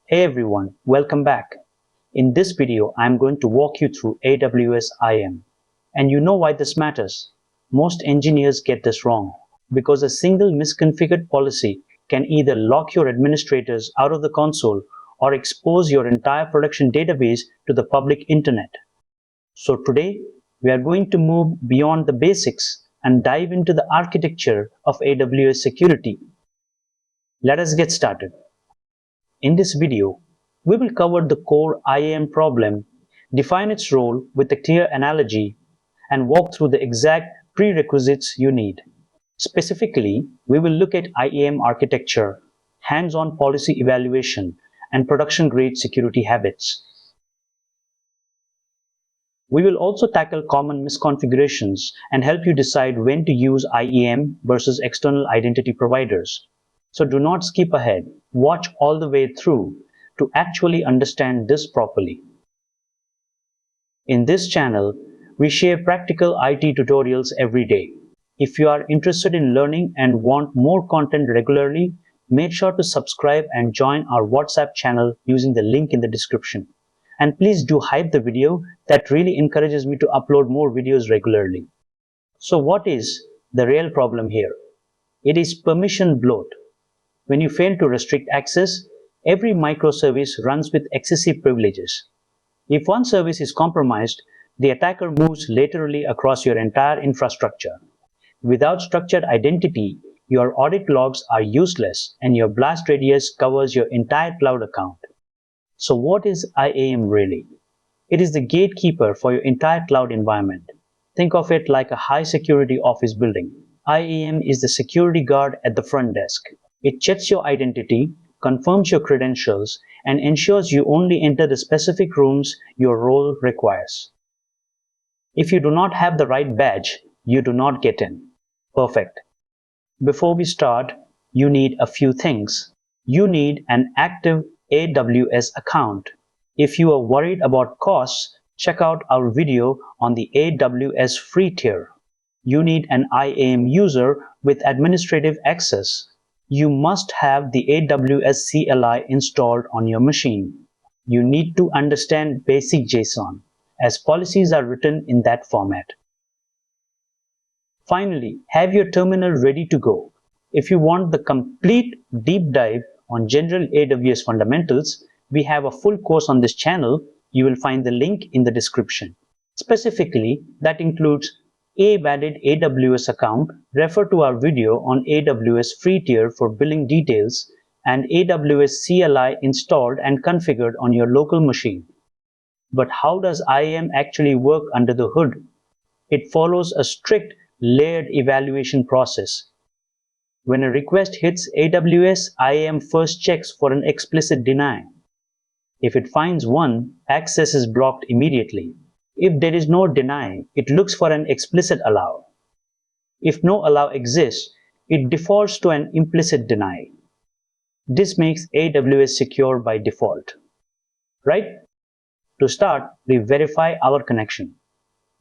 Hey everyone, welcome back. In this video, I'm going to walk you through AWS IAM. And you know why this matters. Most engineers get this wrong because a single misconfigured policy can either lock your administrators out of the console or expose your entire production database to the public internet. So today, we are going to move beyond the basics and dive into the architecture of AWS security. Let us get started. In this video, we will cover the core IAM problem, define its role with a clear analogy, and walk through the exact prerequisites you need. Specifically, we will look at IAM architecture, hands-on policy evaluation, and production-grade security habits. We will also tackle common misconfigurations and help you decide when to use IAM versus external identity providers. So do not skip ahead. Watch all the way through to actually understand this properly. In this channel, we share practical IT tutorials every day. If you are interested in learning and want more content regularly, make sure to subscribe and join our WhatsApp channel using the link in the description. And please do hype the video. That really encourages me to upload more videos regularly. So what is the real problem here? It is permission bloat. When you fail to restrict access, every microservice runs with excessive privileges. If one service is compromised, the attacker moves laterally across your entire infrastructure. Without structured identity, your audit logs are useless and your blast radius covers your entire cloud account. So what is IAM really? It is the gatekeeper for your entire cloud environment. Think of it like a high-security office building. IAM is the security guard at the front desk. It checks your identity, confirms your credentials, and ensures you only enter the specific rooms your role requires. If you do not have the right badge, you do not get in. Perfect. Before we start, you need a few things. You need an active AWS account. If you are worried about costs, check out our video on the AWS free tier. You need an IAM user with administrative access. You must have the AWS CLI installed on your machine. You need to understand basic JSON, as policies are written in that format. Finally, have your terminal ready to go. If you want the complete deep dive on general AWS fundamentals, we have a full course on this channel. You will find the link in the description. Specifically, that includes a valid AWS account. Refer to our video on AWS free tier for billing details, and AWS CLI installed and configured on your local machine. But how does IAM actually work under the hood? It follows a strict layered evaluation process. When a request hits AWS, IAM first checks for an explicit deny. If it finds one, access is blocked immediately. If there is no deny, it looks for an explicit allow. If no allow exists, it defaults to an implicit deny. This makes AWS secure by default. Right? To start, we verify our connection.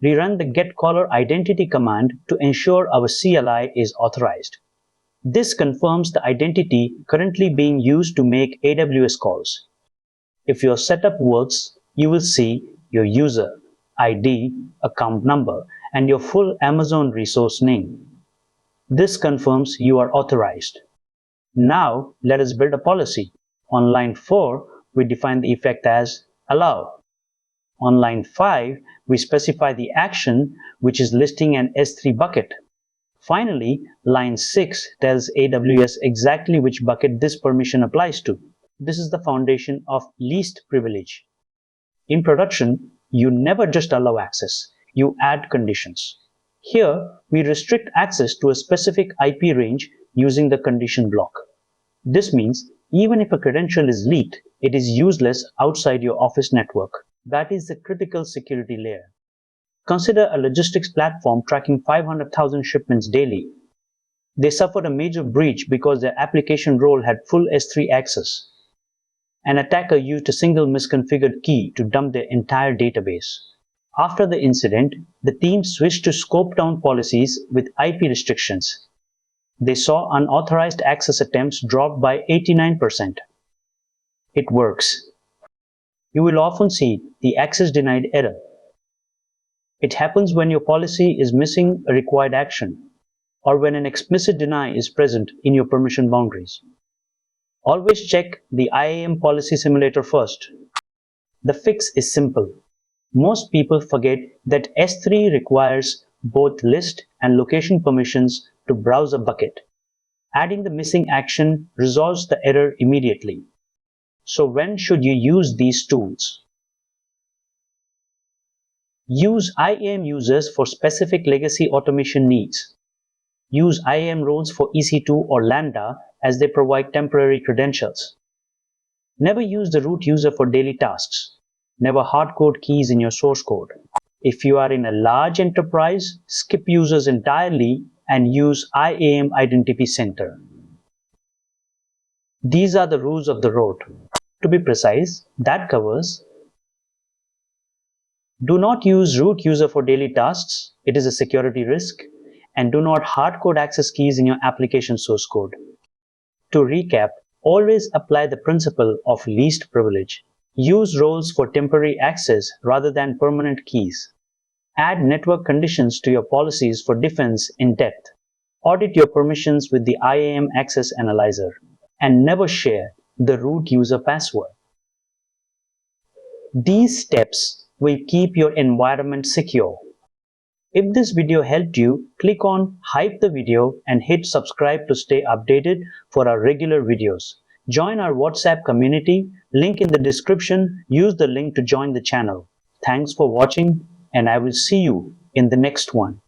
We run the getCaller identity command to ensure our CLI is authorized. This confirms the identity currently being used to make AWS calls. If your setup works, you will see your user ID, account number, and your full Amazon resource name. This confirms you are authorized. Now, let us build a policy. On line 4, we define the effect as allow. On line 5, we specify the action, which is listing an S3 bucket. Finally, line 6 tells AWS exactly which bucket this permission applies to. This is the foundation of least privilege. In production, you never just allow access, you add conditions. Here, we restrict access to a specific IP range using the condition block. This means even if a credential is leaked, it is useless outside your office network. That is the critical security layer. Consider a logistics platform tracking 500,000 shipments daily. They suffered a major breach because their application role had full S3 access. An attacker used a single misconfigured key to dump their entire database. After the incident, the team switched to scope-down policies with IP restrictions. They saw unauthorized access attempts drop by 89%. It works. You will often see the access denied error. It happens when your policy is missing a required action, or when an explicit deny is present in your permission boundaries. Always check the IAM policy simulator first. The fix is simple. Most people forget that S3 requires both list and location permissions to browse a bucket. Adding the missing action resolves the error immediately. So when should you use these tools? Use IAM users for specific legacy automation needs. Use IAM roles for EC2 or Lambda as they provide temporary credentials. Never use the root user for daily tasks. Never hardcode keys in your source code. If you are in a large enterprise, skip users entirely and use IAM Identity Center. These are the rules of the road. To be precise, that covers: do not use root user for daily tasks, it is a security risk, and do not hardcode access keys in your application source code. To recap, always apply the principle of least privilege. Use roles for temporary access rather than permanent keys. Add network conditions to your policies for defense in depth. Audit your permissions with the IAM Access Analyzer. And never share the root user password. These steps will keep your environment secure. If this video helped you, click on Hype the video and hit subscribe to stay updated for our regular videos. Join our WhatsApp community, link in the description. Use the link to join the channel. Thanks for watching, and I will see you in the next one.